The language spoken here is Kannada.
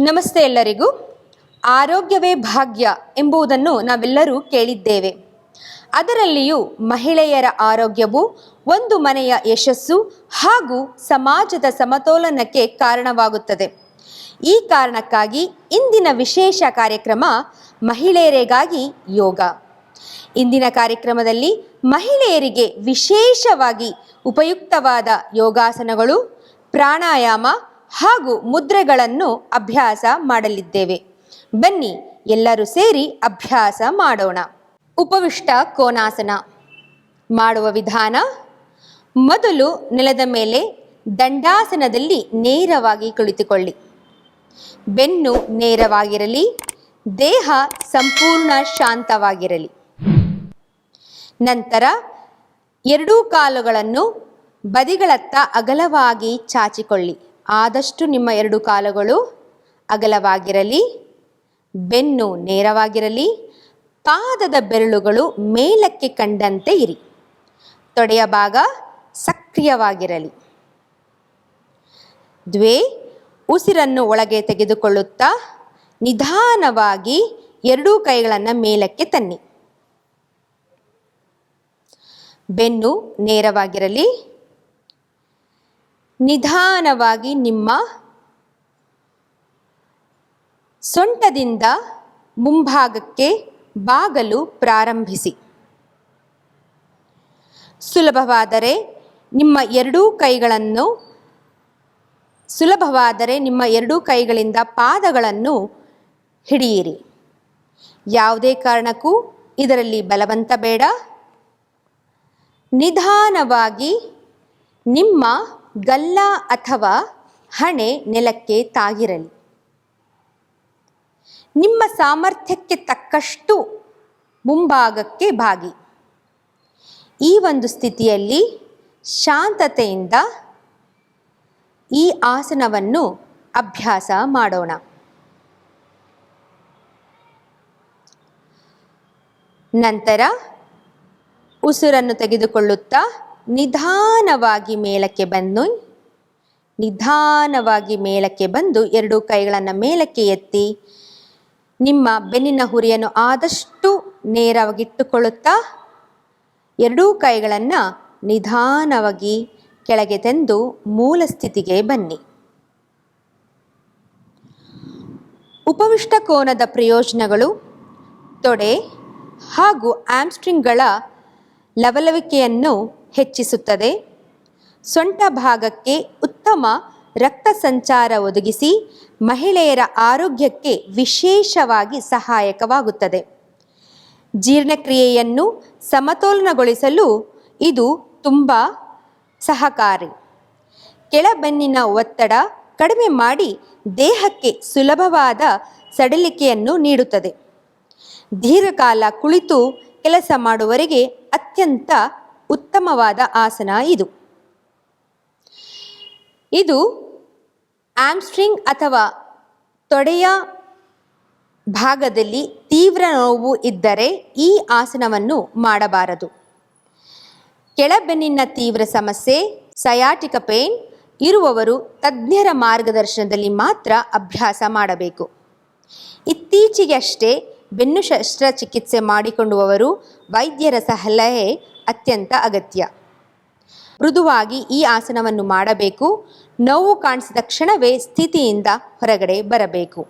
ನಮಸ್ತೆ ಎಲ್ಲರಿಗೂ. ಆರೋಗ್ಯವೇ ಭಾಗ್ಯ ಎಂಬುದನ್ನು ನಾವೆಲ್ಲರೂ ಕೇಳಿದ್ದೇವೆ. ಅದರಲ್ಲಿಯೂ ಮಹಿಳೆಯರ ಆರೋಗ್ಯವು ಒಂದು ಮನೆಯ ಯಶಸ್ಸು ಹಾಗೂ ಸಮಾಜದ ಸಮತೋಲನಕ್ಕೆ ಕಾರಣವಾಗುತ್ತದೆ. ಈ ಕಾರಣಕ್ಕಾಗಿ ಇಂದಿನ ವಿಶೇಷ ಕಾರ್ಯಕ್ರಮ ಮಹಿಳೆಯರಿಗಾಗಿ ಯೋಗ. ಇಂದಿನ ಕಾರ್ಯಕ್ರಮದಲ್ಲಿ ಮಹಿಳೆಯರಿಗೆ ವಿಶೇಷವಾಗಿ ಉಪಯುಕ್ತವಾದ ಯೋಗಾಸನಗಳು, ಪ್ರಾಣಾಯಾಮ ಹಾಗೂ ಮುದ್ರೆಗಳನ್ನು ಅಭ್ಯಾಸ ಮಾಡಲಿದ್ದೇವೆ. ಬನ್ನಿ ಎಲ್ಲರೂ ಸೇರಿ ಅಭ್ಯಾಸ ಮಾಡೋಣ. ಉಪವಿಷ್ಟ ಕೋನಾಸನ ಮಾಡುವ ವಿಧಾನ: ಮೊದಲು ನೆಲದ ಮೇಲೆ ದಂಡಾಸನದಲ್ಲಿ ನೇರವಾಗಿ ಕುಳಿತುಕೊಳ್ಳಿ. ಬೆನ್ನು ನೇರವಾಗಿರಲಿ, ದೇಹ ಸಂಪೂರ್ಣ ಶಾಂತವಾಗಿರಲಿ. ನಂತರ ಎರಡೂ ಕಾಲುಗಳನ್ನು ಬದಿಗಳತ್ತ ಅಗಲವಾಗಿ ಚಾಚಿಕೊಳ್ಳಿ. ಆದಷ್ಟು ನಿಮ್ಮ ಎರಡು ಕಾಲುಗಳು ಅಗಲವಾಗಿರಲಿ, ಬೆನ್ನು ನೇರವಾಗಿರಲಿ, ಪಾದದ ಬೆರಳುಗಳು ಮೇಲಕ್ಕೆ ಕಂಡಂತೆ ಇರಿ. ತೊಡೆಯ ಭಾಗ ಸಕ್ರಿಯವಾಗಿರಲಿ. ಉಸಿರನ್ನು ಒಳಗೆ ತೆಗೆದುಕೊಳ್ಳುತ್ತಾ ನಿಧಾನವಾಗಿ ಎರಡೂ ಕೈಗಳನ್ನು ಮೇಲಕ್ಕೆ ತನ್ನಿ. ಬೆನ್ನು ನೇರವಾಗಿರಲಿ. ನಿಧಾನವಾಗಿ ನಿಮ್ಮ ಸೊಂಟದಿಂದ ಮುಂಭಾಗಕ್ಕೆ ಬಾಗಲು ಪ್ರಾರಂಭಿಸಿ. ಸುಲಭವಾದರೆ ನಿಮ್ಮ ಎರಡೂ ಕೈಗಳಿಂದ ಪಾದಗಳನ್ನು ಹಿಡಿಯಿರಿ. ಯಾವುದೇ ಕಾರಣಕ್ಕೂ ಇದರಲ್ಲಿ ಬಲವಂತ ಬೇಡ. ನಿಧಾನವಾಗಿ ನಿಮ್ಮ ಗಲ್ಲ ಅಥವಾ ಹಣೆ ನೆಲಕ್ಕೆ ತಾಗಿರಲಿ. ನಿಮ್ಮ ಸಾಮರ್ಥ್ಯಕ್ಕೆ ತಕ್ಕಷ್ಟು ಮುಂಭಾಗಕ್ಕೆ ಬಾಗಿ. ಈ ಒಂದು ಸ್ಥಿತಿಯಲ್ಲಿ ಶಾಂತತೆಯಿಂದ ಈ ಆಸನವನ್ನು ಅಭ್ಯಾಸ ಮಾಡೋಣ. ನಂತರ ಉಸಿರನ್ನು ತೆಗೆದುಕೊಳ್ಳುತ್ತಾ ನಿಧಾನವಾಗಿ ಮೇಲಕ್ಕೆ ಬಂದು ಎರಡೂ ಕೈಗಳನ್ನು ಮೇಲಕ್ಕೆ ಎತ್ತಿ ನಿಮ್ಮ ಬೆನ್ನಿನ ಹುರಿಯನ್ನು ಆದಷ್ಟು ನೇರವಾಗಿಟ್ಟುಕೊಳ್ಳುತ್ತಾ ಎರಡೂ ಕೈಗಳನ್ನು ನಿಧಾನವಾಗಿ ಕೆಳಗೆ ತಂದು ಮೂಲ ಸ್ಥಿತಿಗೆ ಬನ್ನಿ. ಉಪವಿಷ್ಟ ಕೋನದ ಪ್ರಯೋಜನಗಳು: ತೊಡೆ ಹಾಗೂ ಆಮ್ಸ್ಟ್ರಿಂಗ್ಗಳ ಲವಲವಿಕೆಯನ್ನು ಹೆಚ್ಚಿಸುತ್ತದೆ. ಸೊಂಟ ಭಾಗಕ್ಕೆ ಉತ್ತಮ ರಕ್ತ ಸಂಚಾರ ಒದಗಿಸಿ ಮಹಿಳೆಯರ ಆರೋಗ್ಯಕ್ಕೆ ವಿಶೇಷವಾಗಿ ಸಹಾಯಕವಾಗುತ್ತದೆ. ಜೀರ್ಣಕ್ರಿಯೆಯನ್ನು ಸಮತೋಲನಗೊಳಿಸಲು ಇದು ತುಂಬ ಸಹಕಾರಿ. ಕೆಳಬೆನ್ನಿನ ಒತ್ತಡ ಕಡಿಮೆ ಮಾಡಿ ದೇಹಕ್ಕೆ ಸುಲಭವಾದ ಸಡಿಲಿಕೆಯನ್ನು ನೀಡುತ್ತದೆ. ದೀರ್ಘಕಾಲ ಕುಳಿತು ಕೆಲಸ ಮಾಡುವವರಿಗೆ ಅತ್ಯಂತ ಉತ್ತಮವಾದ ಆಸನ ಇದು ಆಮ್ಸ್ಟ್ರಿಂಗ್ ಅಥವಾ ತೊಡೆಯ ಭಾಗದಲ್ಲಿ ತೀವ್ರ ನೋವು ಇದ್ದರೆ ಈ ಆಸನವನ್ನು ಮಾಡಬಾರದು. ಕೆಳಬೆನ್ನಿನ ತೀವ್ರ ಸಮಸ್ಯೆ, ಸಯಾಟಿಕ ಪೇನ್ ಇರುವವರು ತಜ್ಞರ ಮಾರ್ಗದರ್ಶನದಲ್ಲಿ ಮಾತ್ರ ಅಭ್ಯಾಸ ಮಾಡಬೇಕು. ಇತ್ತೀಚೆಗಷ್ಟೇ ಬೆನ್ನು ಶಸ್ತ್ರಚಿಕಿತ್ಸೆ ಮಾಡಿಕೊಂಡವರು ವೈದ್ಯರ ಸಲಹೆ ಅತ್ಯಂತ ಅಗತ್ಯ. ಮೃದುವಾಗಿ ಈ ಆಸನವನ್ನು ಮಾಡಬೇಕು. ನೋವು ಕಾಣಿಸಿದ ಕ್ಷಣವೇ ಸ್ಥಿತಿಯಿಂದ ಹೊರಗಡೆ ಬರಬೇಕು.